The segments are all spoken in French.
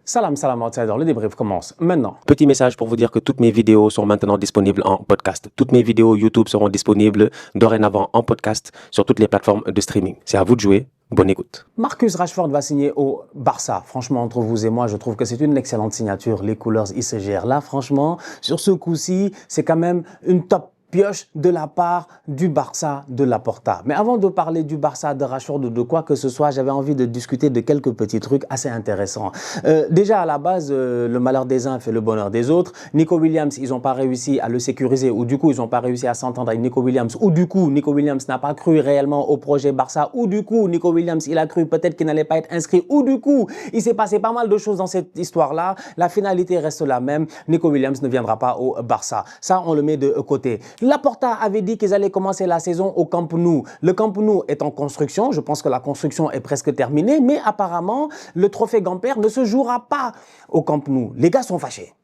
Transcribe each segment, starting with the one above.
Salam, salam outsider, le débrief commence maintenant. Petit message pour vous dire que toutes mes vidéos sont maintenant disponibles en podcast. Toutes mes vidéos YouTube seront disponibles dorénavant en podcast sur toutes les plateformes de streaming. C'est à vous de jouer. Bonne écoute. Marcus Rashford va signer au Barça. Franchement, entre vous et moi, je trouve que c'est une excellente signature. Les couleurs, ils se gèrent. Là, franchement, sur ce coup-ci, c'est quand même une top pioche de la part du Barça de Laporta. Mais avant de parler du Barça, de Rashford ou de quoi que ce soit, j'avais envie de discuter de quelques petits trucs assez intéressants. Déjà, à la base, le malheur des uns fait le bonheur des autres. Nico Williams, ils n'ont pas réussi à le sécuriser, ou du coup, ils n'ont pas réussi à s'entendre avec Nico Williams, ou du coup, Nico Williams n'a pas cru réellement au projet Barça, ou du coup, Nico Williams, il a cru peut-être qu'il n'allait pas être inscrit, ou du coup, il s'est passé pas mal de choses dans cette histoire-là. La finalité reste la même. Nico Williams ne viendra pas au Barça. Ça, on le met de côté. Laporta avait dit qu'ils allaient commencer la saison au Camp Nou. Le Camp Nou est en construction. Je pense que la construction est presque terminée. Mais apparemment, le trophée Gamper ne se jouera pas au Camp Nou. Les gars sont fâchés.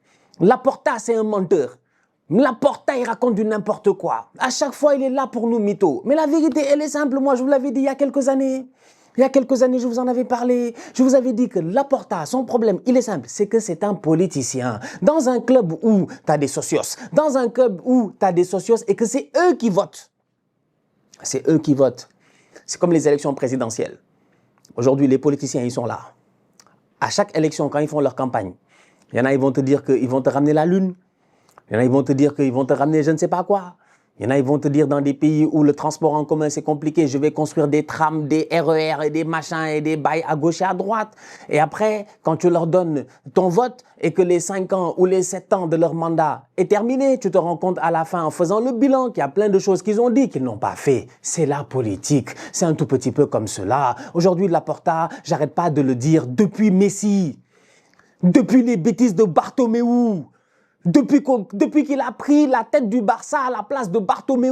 Laporta, c'est un menteur. Laporta, il raconte du n'importe quoi. À chaque fois, il est là pour nous mythos. Mais la vérité, elle est simple. Moi, je vous l'avais dit il y a quelques années. Il y a quelques années, je vous en avais parlé. Je vous avais dit que Laporta, son problème, il est simple. C'est que c'est un politicien. Dans un club où tu as des socios, dans un club où tu as des socios et que c'est eux qui votent. C'est eux qui votent. C'est comme les élections présidentielles. Aujourd'hui, les politiciens, ils sont là. À chaque élection, quand ils font leur campagne, il y en a, ils vont te dire qu'ils vont te ramener la lune. Il y en a, ils vont te dire qu'ils vont te ramener je ne sais pas quoi. Il y en a, ils vont te dire dans des pays où le transport en commun c'est compliqué, je vais construire des trams, des RER et des machins et des bails à gauche et à droite. Et après, quand tu leur donnes ton vote et que les 5 ans ou les 7 ans de leur mandat est terminé, tu te rends compte à la fin en faisant le bilan qu'il y a plein de choses qu'ils ont dit qu'ils n'ont pas fait. C'est la politique. C'est un tout petit peu comme cela. Aujourd'hui, Laporta, j'arrête pas de le dire, depuis Messi, depuis les bêtises de Bartomeu, depuis qu'il a pris la tête du Barça à la place de Bartomeu,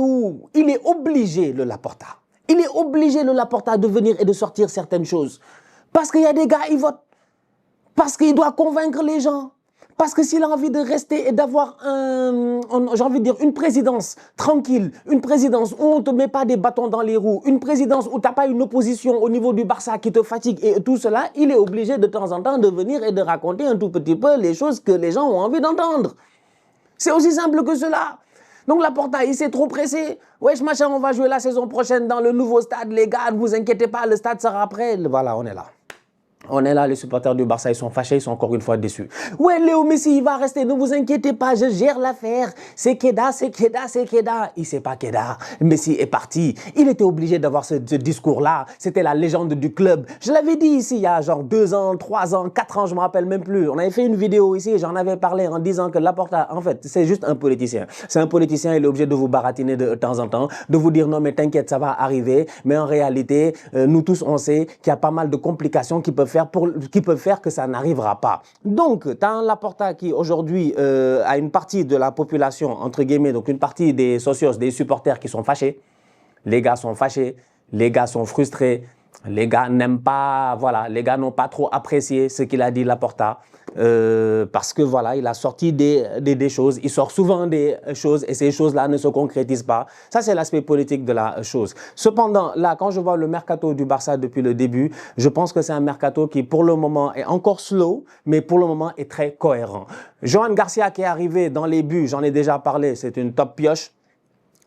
il est obligé, le Laporta. Il est obligé, le Laporta, de venir et de sortir certaines choses. Parce qu'il y a des gars, ils votent. Parce qu'il doit convaincre les gens. Parce que s'il a envie de rester et d'avoir j'ai envie de dire, une présidence tranquille, une présidence où on ne te met pas des bâtons dans les roues, une présidence où tu n'as pas une opposition au niveau du Barça qui te fatigue et tout cela, il est obligé de temps en temps de venir et de raconter un tout petit peu les choses que les gens ont envie d'entendre. C'est aussi simple que cela. Donc Laporta, il s'est trop pressé. Wesh machin, on va jouer la saison prochaine dans le nouveau stade, les gars, ne vous inquiétez pas, le stade sera prêt. Voilà, on est là. On est là, les supporters du Barça, ils sont fâchés, ils sont encore une fois déçus. Ouais, Léo Messi, il va rester, ne vous inquiétez pas, je gère l'affaire. C'est Keda, c'est Keda, c'est Keda. Il sait pas Keda. Messi est parti. Il était obligé d'avoir ce discours-là. C'était la légende du club. Je l'avais dit ici, il y a genre 2 ans, 3 ans, 4 ans, je me rappelle même plus. On avait fait une vidéo ici, j'en avais parlé en disant que Laporta, en fait, c'est juste un politicien. C'est un politicien, il est obligé de vous baratiner de temps en temps, de vous dire non mais t'inquiète, ça va arriver. Mais en réalité, nous tous, on sait qu'il y a pas mal de complications qui peuvent faire que ça n'arrivera pas. Donc, tu as un Laporta qui aujourd'hui a une partie de la population, entre guillemets, donc une partie des socios, des supporters qui sont fâchés. Les gars sont fâchés, les gars sont frustrés, les gars n'aiment pas, voilà, les gars n'ont pas trop apprécié ce qu'il a dit Laporta. Parce que voilà, il a sorti des choses, il sort souvent des choses et ces choses-là ne se concrétisent pas. Ça, c'est l'aspect politique de la chose. Cependant, là, quand je vois le mercato du Barça depuis le début, je pense que c'est un mercato qui, pour le moment, est encore slow, mais pour le moment, est très cohérent. Johan Garcia qui est arrivé dans les buts, j'en ai déjà parlé, c'est une top pioche.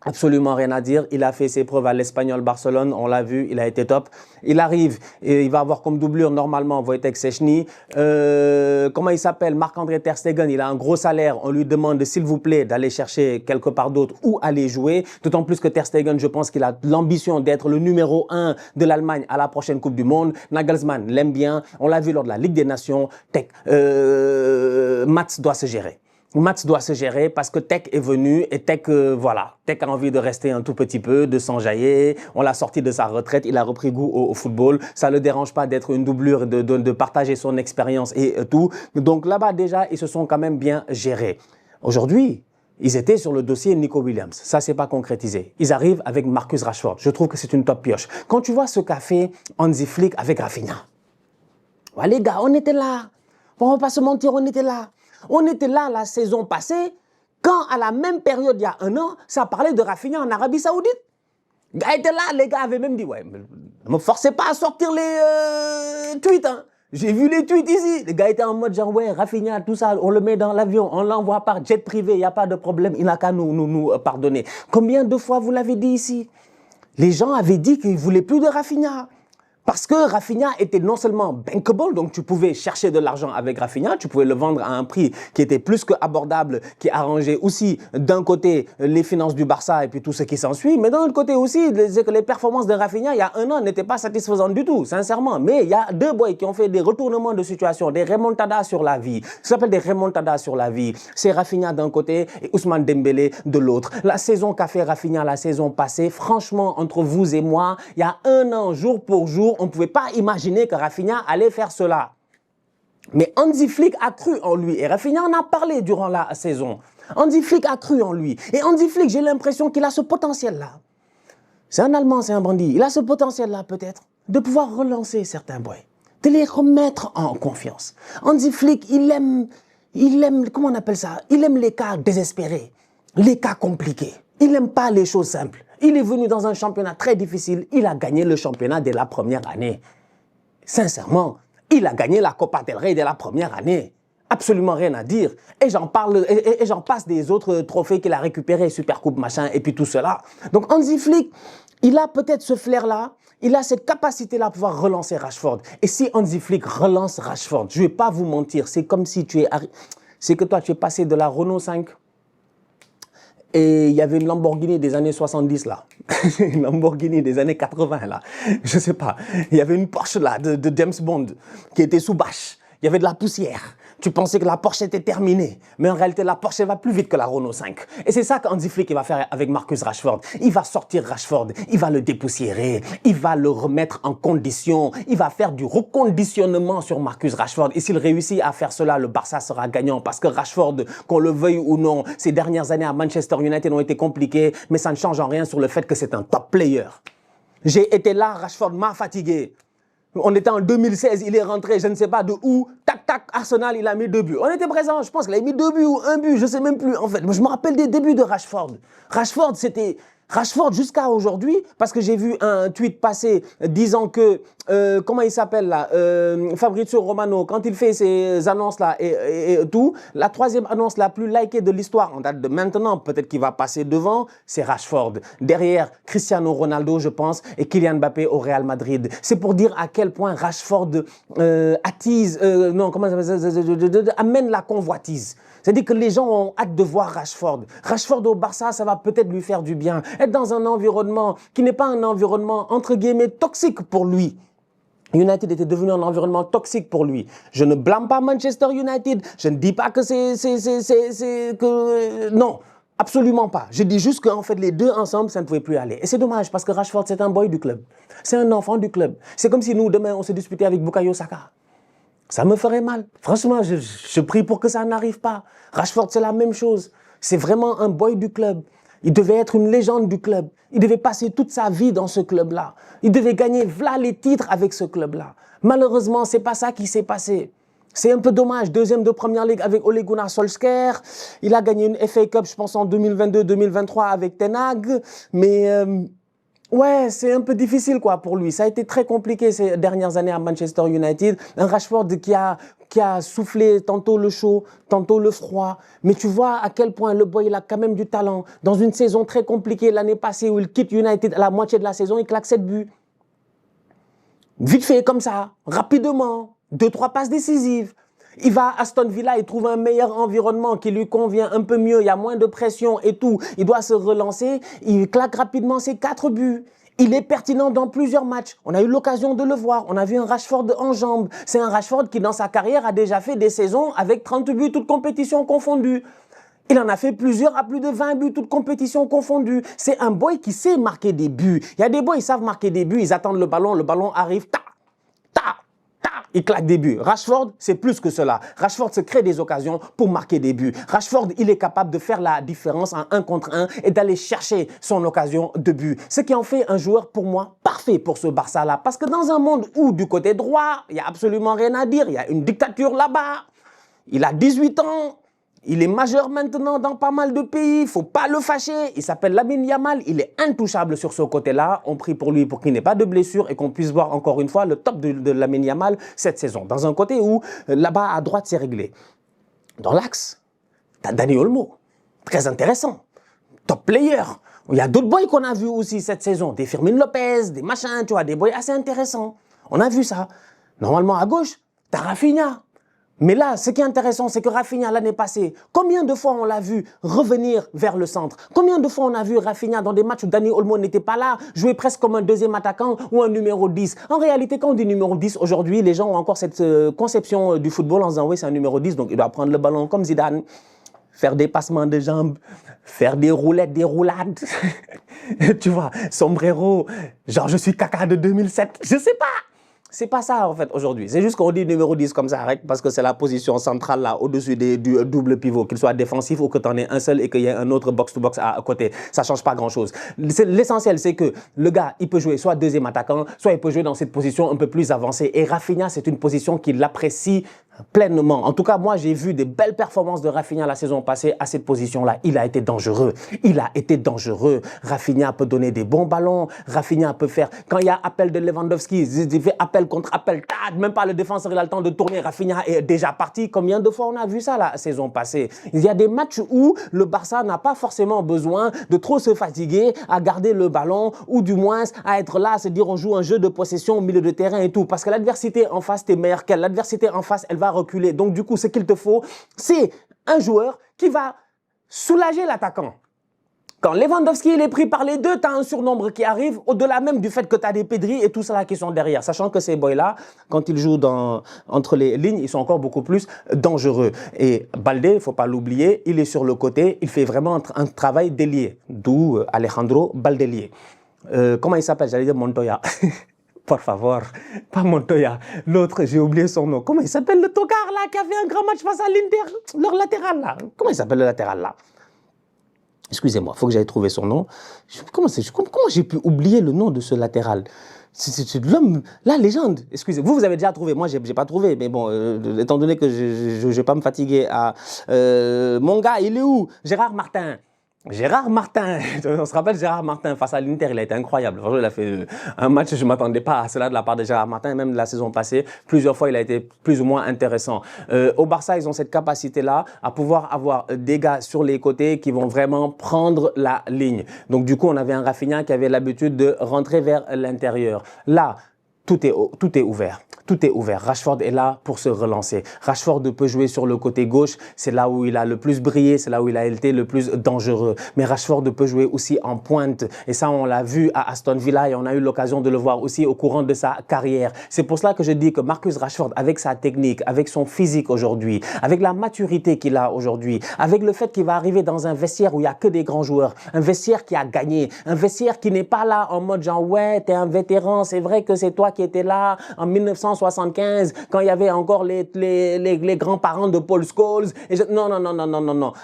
Absolument rien à dire. Il a fait ses preuves à l'Espagnol Barcelone. On l'a vu, il a été top. Il arrive et il va avoir comme doublure normalement Wojtek Szczęsny. Comment il s'appelle? Marc-André Ter Stegen. Il a un gros salaire. On lui demande s'il vous plaît d'aller chercher quelque part d'autre où aller jouer. D'autant plus que Ter Stegen, je pense qu'il a l'ambition d'être le numéro 1 de l'Allemagne à la prochaine Coupe du Monde. Nagelsmann l'aime bien. On l'a vu lors de la Ligue des Nations. Mats doit se gérer. Mats doit se gérer parce que Tech est venu et Tech, voilà, Tech a envie de rester un tout petit peu, de s'enjailler. On l'a sorti de sa retraite, il a repris goût au football. Ça ne le dérange pas d'être une doublure, de partager son expérience et tout. Donc là-bas déjà, ils se sont quand même bien gérés. Aujourd'hui, ils étaient sur le dossier Nico Williams. Ça, c'est pas concrétisé. Ils arrivent avec Marcus Rashford. Je trouve que c'est une top pioche. Quand tu vois ce qu'a fait Hansi Flick avec Rafinha, ouais, les gars, on était là. On va pas se mentir, on était là. On était là la saison passée, quand à la même période, il y a 1 an, ça parlait de Rafinha en Arabie Saoudite. Les gars étaient là, les gars avaient même dit, ouais, ne me forcez pas à sortir les tweets. Hein. J'ai vu les tweets ici. Les gars étaient en mode genre, ouais, Rafinha, tout ça, on le met dans l'avion, on l'envoie par jet privé, il n'y a pas de problème, il n'a qu'à nous pardonner. Combien de fois vous l'avez dit ici? Les gens avaient dit qu'ils ne voulaient plus de Rafinha. Parce que Rafinha était non seulement bankable, donc tu pouvais chercher de l'argent avec Rafinha, tu pouvais le vendre à un prix qui était plus que abordable, qui arrangeait aussi d'un côté les finances du Barça et puis tout ce qui s'ensuit, mais d'un autre côté aussi les performances de Rafinha il y a un an n'étaient pas satisfaisantes du tout, sincèrement. Mais il y a deux boys qui ont fait des retournements de situation, des remontadas sur la vie. Ça s'appelle des remontadas sur la vie. C'est Rafinha d'un côté et Ousmane Dembélé de l'autre. La saison qu'a fait Rafinha la saison passée, franchement, entre vous et moi, il y a un an, jour pour jour, on ne pouvait pas imaginer que Rafinha allait faire cela. Mais Hansi Flick a cru en lui. Et Rafinha en a parlé durant la saison. Hansi Flick a cru en lui. Et Hansi Flick, j'ai l'impression qu'il a ce potentiel-là. C'est un Allemand, c'est un bandit. Il a ce potentiel-là, peut-être, de pouvoir relancer certains boys, de les remettre en confiance. Hansi Flick, il aime, comment on appelle ça? Il aime les cas désespérés, les cas compliqués. Il n'aime pas les choses simples. Il est venu dans un championnat très difficile. Il a gagné le championnat dès la première année. Sincèrement, il a gagné la Copa del Rey dès la première année. Absolument rien à dire. Et j'en parle, et j'en passe des autres trophées qu'il a récupérés, Supercoupe, machin, et puis tout cela. Donc Hansi Flick, il a peut-être ce flair-là, il a cette capacité-là à pouvoir relancer Rashford. Et si Hansi Flick relance Rashford, je ne vais pas vous mentir, c'est comme si c'est que toi, tu es passé de la Renault 5 et il y avait une Lamborghini des années 70 là, une Lamborghini des années 80 là, je sais pas. Il y avait une Porsche là de James Bond qui était sous bâche. Il y avait de la poussière. Tu pensais que la Porsche était terminée, mais en réalité la Porsche va plus vite que la Renault 5. Et c'est ça qu'Hansi Flick va faire avec Marcus Rashford. Il va sortir Rashford, il va le dépoussiérer, il va le remettre en condition, il va faire du reconditionnement sur Marcus Rashford. Et s'il réussit à faire cela, le Barça sera gagnant parce que Rashford, qu'on le veuille ou non, ces dernières années à Manchester United ont été compliquées, mais ça ne change en rien sur le fait que c'est un top player. J'ai été là, Rashford m'a fatigué. On était en 2016, il est rentré, je ne sais pas de où, tac, tac, Arsenal, il a mis 2 buts. On était présents, je pense qu'il a mis 2 buts ou 1 but, je ne sais même plus en fait. Mais je me rappelle des débuts de Rashford. Rashford jusqu'à aujourd'hui, parce que j'ai vu un tweet passer disant que, comment il s'appelle là, Fabrizio Romano, quand il fait ses annonces là et tout, la troisième annonce la plus likée de l'histoire, en date de maintenant, peut-être qu'il va passer devant, c'est Rashford. Derrière, Cristiano Ronaldo, je pense, et Kylian Mbappé au Real Madrid. C'est pour dire à quel point Rashford amène la convoitise. C'est-à-dire que les gens ont hâte de voir Rashford. Rashford au Barça, ça va peut-être lui faire du bien. Être dans un environnement qui n'est pas un environnement, entre guillemets, toxique pour lui. United était devenu un environnement toxique pour lui. Je ne blâme pas Manchester United. Je ne dis pas que non, absolument pas. Je dis juste qu'en fait, les deux ensemble, ça ne pouvait plus aller. Et c'est dommage parce que Rashford, c'est un boy du club. C'est un enfant du club. C'est comme si nous, demain, on se disputait avec Bukayo Saka. Ça me ferait mal. Franchement, je prie pour que ça n'arrive pas. Rashford, c'est la même chose. C'est vraiment un boy du club. Il devait être une légende du club. Il devait passer toute sa vie dans ce club-là. Il devait gagner voilà les titres avec ce club-là. Malheureusement, c'est pas ça qui s'est passé. C'est un peu dommage. Deuxième de Première Ligue avec Ole Gunnar Solskjaer. Il a gagné une FA Cup, je pense, en 2022-2023 avec Ten Hag. Mais ouais, c'est un peu difficile quoi pour lui. Ça a été très compliqué ces dernières années à Manchester United. Un Rashford qui a soufflé tantôt le chaud, tantôt le froid. Mais tu vois à quel point le boy, il a quand même du talent. Dans une saison très compliquée l'année passée où il quitte United à la moitié de la saison, il claque 7 buts. Vite fait comme ça, rapidement, 2-3 passes décisives. Il va à Aston Villa, il trouve un meilleur environnement qui lui convient un peu mieux, il y a moins de pression et tout. Il doit se relancer, il claque rapidement ses 4 buts. Il est pertinent dans plusieurs matchs. On a eu l'occasion de le voir. On a vu un Rashford en jambes. C'est un Rashford qui, dans sa carrière, a déjà fait des saisons avec 30 buts, toutes compétitions confondues. Il en a fait plusieurs à plus de 20 buts, toutes compétitions confondues. C'est un boy qui sait marquer des buts. Il y a des boys, ils savent marquer des buts, ils attendent le ballon arrive, ta, ta, ta, il claque des buts. Rashford, c'est plus que cela. Rashford se crée des occasions pour marquer des buts. Rashford, il est capable de faire la différence en 1 contre 1 et d'aller chercher son occasion de but. Ce qui en fait un joueur, pour moi, parfait pour ce Barça-là. Parce que dans un monde où, du côté droit, il n'y a absolument rien à dire, il y a une dictature là-bas, il a 18 ans, Il est majeur maintenant dans pas mal de pays, il ne faut pas le fâcher. Il s'appelle Lamine Yamal, il est intouchable sur ce côté-là. On prie pour lui pour qu'il n'ait pas de blessure et qu'on puisse voir encore une fois le top de Lamine Yamal cette saison. Dans un côté où là-bas à droite c'est réglé. Dans l'axe, tu as Dani Olmo, très intéressant, top player. Il y a d'autres boys qu'on a vus aussi cette saison, des Firmin Lopez, des machins, tu vois, des boys assez intéressants. On a vu ça. Normalement à gauche, tu as Rafinha. Mais là, ce qui est intéressant, c'est que Rafinha, l'année passée, combien de fois on l'a vu revenir vers le centre? Combien de fois on a vu Rafinha dans des matchs où Dani Olmo n'était pas là, jouer presque comme un deuxième attaquant ou un numéro 10? En réalité, quand on dit numéro 10, aujourd'hui, les gens ont encore cette conception du football en disant, oui, c'est un numéro 10, donc il doit prendre le ballon comme Zidane, faire des passements de jambes, faire des roulettes, des roulades. Tu vois, sombrero, genre je suis caca de 2007, je sais pas. C'est pas ça en fait aujourd'hui. C'est juste qu'on dit numéro 10 comme ça, parce que c'est la position centrale là, au-dessus du double pivot, qu'il soit défensif ou que tu en aies un seul et qu'il y ait un autre box-to-box à côté. Ça change pas grand-chose. L'essentiel, c'est que le gars, il peut jouer soit deuxième attaquant, soit il peut jouer dans cette position un peu plus avancée. Et Rafinha, c'est une position qu'il apprécie pleinement. En tout cas, moi, j'ai vu des belles performances de Rafinha la saison passée à cette position-là. Il a été dangereux. Il a été dangereux. Rafinha peut donner des bons ballons. Rafinha peut faire... Quand il y a appel de Lewandowski, il fait appel contre appel. Même pas le défenseur, il a le temps de tourner. Rafinha est déjà parti. Combien de fois on a vu ça la saison passée? Il y a des matchs où le Barça n'a pas forcément besoin de trop se fatiguer à garder le ballon ou du moins à être là, à se dire on joue un jeu de possession au milieu de terrain et tout. Parce que l'adversité en face, t'es meilleur qu'elle. L'adversité en face, elle va reculer. Donc du coup, ce qu'il te faut, c'est un joueur qui va soulager l'attaquant. Quand Lewandowski il est pris par les deux, tu as un surnombre qui arrive, au-delà même du fait que tu as des Pedri et tout ça là qui sont derrière. Sachant que ces boys-là, quand ils jouent entre les lignes, ils sont encore beaucoup plus dangereux. Et Baldé, il ne faut pas l'oublier, il est sur le côté, il fait vraiment un travail d'ailier. D'où Alejandro Baldelier. Comment il s'appelle? J'allais dire Montoya. Por favor, pas Montoya. L'autre, j'ai oublié son nom. Comment il s'appelle le tocard là qui a fait un grand match face à l'Inter? Leur latéral là. Comment il s'appelle le latéral là? Excusez-moi, il faut que j'aille trouver son nom. Comment j'ai pu oublier le nom de ce latéral? C'est l'homme, la légende. Excusez, vous avez déjà trouvé. Moi, j'ai pas trouvé. Mais bon, étant donné que je ne vais pas me fatiguer à... mon gars, il est où? Gérard Martin. Gérard Martin, on se rappelle Gérard Martin face à l'Inter, il a été incroyable. Franchement, il a fait un match, je ne m'attendais pas à cela de la part de Gérard Martin, même la saison passée, plusieurs fois il a été plus ou moins intéressant. Au Barça, ils ont cette capacité-là à pouvoir avoir des gars sur les côtés qui vont vraiment prendre la ligne. Donc du coup, on avait un Rafinha qui avait l'habitude de rentrer vers l'intérieur. Là, tout est ouvert. Tout est ouvert. Rashford est là pour se relancer. Rashford peut jouer sur le côté gauche. C'est là où il a le plus brillé. C'est là où il a été le plus dangereux. Mais Rashford peut jouer aussi en pointe. Et ça, on l'a vu à Aston Villa et on a eu l'occasion de le voir aussi au courant de sa carrière. C'est pour cela que je dis que Marcus Rashford, avec sa technique, avec son physique aujourd'hui, avec la maturité qu'il a aujourd'hui, avec le fait qu'il va arriver dans un vestiaire où il n'y a que des grands joueurs, un vestiaire qui a gagné, un vestiaire qui n'est pas là en mode genre, ouais, t'es un vétéran, c'est vrai que c'est toi qui étais là en 1975, quand il y avait encore les grands-parents de Paul Scholes. Non.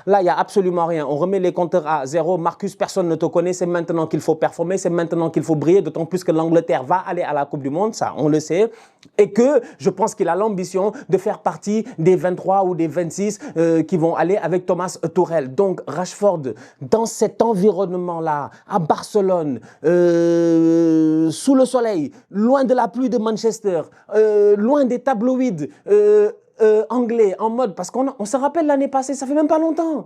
Là, il n'y a absolument rien. On remet les compteurs à zéro. Marcus, personne ne te connaît. C'est maintenant qu'il faut performer. C'est maintenant qu'il faut briller. D'autant plus que l'Angleterre va aller à la Coupe du Monde. Ça, on le sait. Et que je pense qu'il a l'ambition de faire partie des 23 ou des 26 qui vont aller avec Thomas Tuchel. Donc, Rashford, dans cet environnement-là, à Barcelone, sous le soleil, loin de la pluie de Manchester, loin des tabloïds anglais, en mode, parce qu'on se rappelle l'année passée, ça fait même pas longtemps.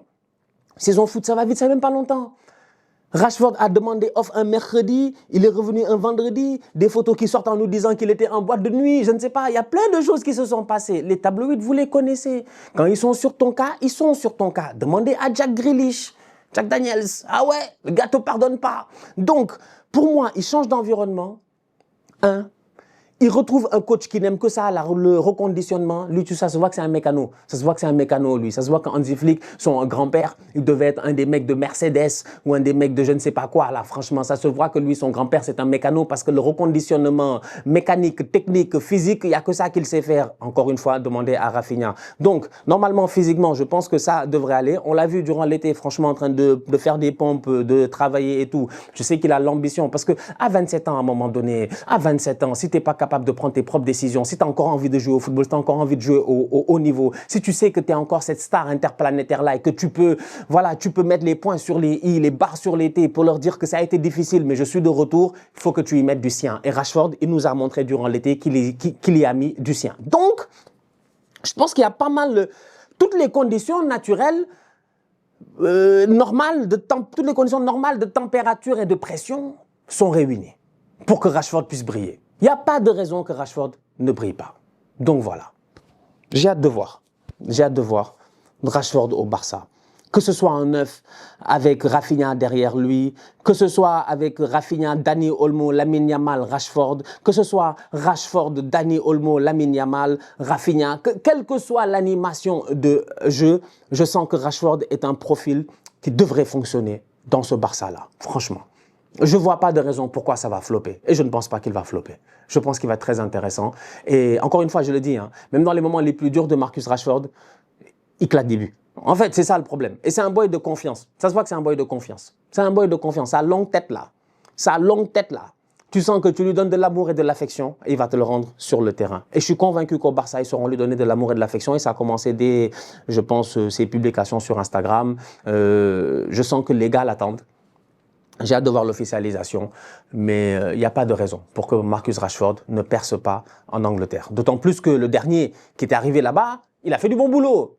Saison foot, ça va vite, ça fait même pas longtemps. Rashford a demandé off un mercredi, il est revenu un vendredi, des photos qui sortent en nous disant qu'il était en boîte de nuit, je ne sais pas, il y a plein de choses qui se sont passées. Les tabloïds, vous les connaissez. Quand ils sont sur ton cas, ils sont sur ton cas. Demandez à Jack Grealish, Jack Daniels, ah ouais, le gars te pardonne pas. Donc, pour moi, il change d'environnement. Il retrouve un coach qui n'aime que ça, le reconditionnement. Lui, ça se voit que c'est un mécano. Ça se voit que c'est un mécano, lui. Ça se voit qu'Hansi Flick, son grand-père, il devait être un des mecs de Mercedes ou un des mecs de je ne sais pas quoi. Là, franchement, ça se voit que lui, son grand-père, c'est un mécano parce que le reconditionnement mécanique, technique, physique, il n'y a que ça qu'il sait faire. Encore une fois, demandez à Rafinha. Donc, normalement, physiquement, je pense que ça devrait aller. On l'a vu durant l'été, franchement, en train de faire des pompes, de travailler et tout. Je sais qu'il a l'ambition parce que à 27 ans, à un moment donné, à 27 ans, si tu n'es pas capable capable de prendre tes propres décisions, si tu as encore envie de jouer au football, si tu as encore envie de jouer au haut niveau, si tu sais que tu es encore cette star interplanétaire-là et que tu peux mettre les points sur les i, les barres sur les t pour leur dire que ça a été difficile, mais je suis de retour, il faut que tu y mettes du sien. Et Rashford, il nous a montré durant l'été qu'il y a mis du sien. Donc, je pense qu'il y a pas mal toutes les conditions naturelles toutes les conditions normales de température et de pression sont réunies pour que Rashford puisse briller. Il n'y a pas de raison que Rashford ne brille pas. Donc voilà. J'ai hâte de voir. J'ai hâte de voir Rashford au Barça. Que ce soit en neuf avec Rafinha derrière lui, que ce soit avec Rafinha, Dani Olmo, Lamine Yamal, Rashford, que ce soit Rashford, Dani Olmo, Lamine Yamal, Rafinha, quelle que soit l'animation de jeu, je sens que Rashford est un profil qui devrait fonctionner dans ce Barça-là, franchement. Je ne vois pas de raison pourquoi ça va flopper. Et je ne pense pas qu'il va flopper. Je pense qu'il va être très intéressant. Et encore une fois, je le dis, même dans les moments les plus durs de Marcus Rashford, il claque des buts. En fait, c'est ça le problème. Et c'est un boy de confiance. Ça se voit que c'est un boy de confiance. C'est un boy de confiance. Sa longue tête là. Sa longue tête là. Tu sens que tu lui donnes de l'amour et de l'affection et il va te le rendre sur le terrain. Et je suis convaincu qu'au Barça, ils sauront lui donner de l'amour et de l'affection. Et ça a commencé dès, je pense, ses publications sur Instagram. Je sens que les gars l'attendent. J'ai hâte de voir l'officialisation, mais il n'y a pas de raison pour que Marcus Rashford ne perce pas en Angleterre. D'autant plus que le dernier qui était arrivé là-bas, il a fait du bon boulot.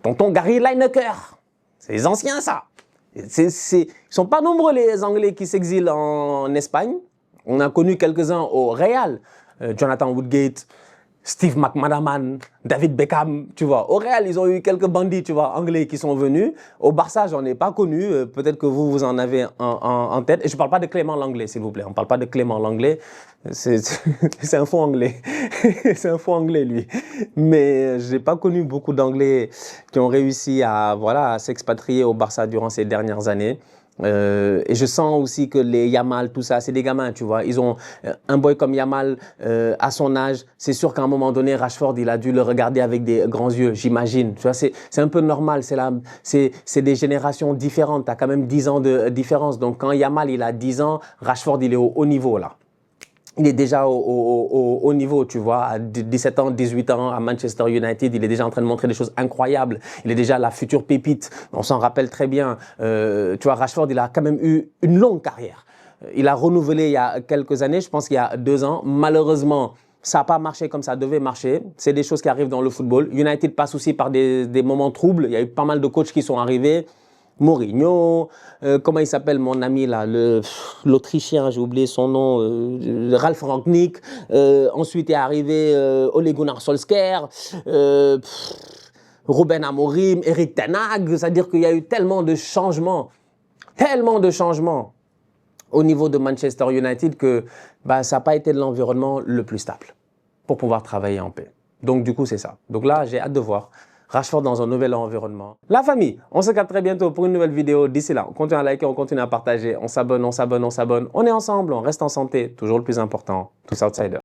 Tonton Gary Lineker, c'est les anciens ça. Ils ne sont pas nombreux les Anglais qui s'exilent en Espagne. On a connu quelques-uns au Real, Jonathan Woodgate, Steve McManaman, David Beckham, tu vois. Au Real, ils ont eu quelques bandits, tu vois, anglais qui sont venus. Au Barça, j'en ai pas connu. Peut-être que vous en avez en tête. Et je parle pas de Clément Langlais, s'il vous plaît. On parle pas de Clément Langlais. C'est un faux anglais. C'est un faux anglais, lui. Mais j'ai pas connu beaucoup d'anglais qui ont réussi à s'expatrier au Barça durant ces dernières années. Et je sens aussi que les Yamal, tout ça, c'est des gamins, tu vois. Ils ont un boy comme Yamal à son âge. C'est sûr qu'à un moment donné, Rashford, il a dû le regarder avec des grands yeux, j'imagine. Tu vois, c'est un peu normal. C'est des générations différentes. Tu as quand même 10 ans de différence. Donc, quand Yamal, il a 10 ans, Rashford, il est au haut niveau, là. Il est déjà au haut niveau, tu vois, à 17 ans, 18 ans, à Manchester United, il est déjà en train de montrer des choses incroyables. Il est déjà la future pépite, on s'en rappelle très bien. Tu vois, Rashford, il a quand même eu une longue carrière. Il a renouvelé il y a quelques années, je pense qu'il y a 2 ans. Malheureusement, ça n'a pas marché comme ça devait marcher. C'est des choses qui arrivent dans le football. United passe aussi par des moments troubles. Il y a eu pas mal de coachs qui sont arrivés. Mourinho, comment il s'appelle mon ami là, l'Autrichien, j'ai oublié son nom, Ralf Rangnick, ensuite est arrivé Ole Gunnar Solskjaer, Ruben Amorim, Erik ten Hag, c'est-à-dire qu'il y a eu tellement de changements au niveau de Manchester United que ça n'a pas été l'environnement le plus stable pour pouvoir travailler en paix. Donc du coup c'est ça. Donc là j'ai hâte de voir Rashford dans un nouvel environnement. La famille, on se capte très bientôt pour une nouvelle vidéo. D'ici là, on continue à liker, on continue à partager, on s'abonne. On est ensemble, on reste en santé, toujours le plus important, tous outsiders.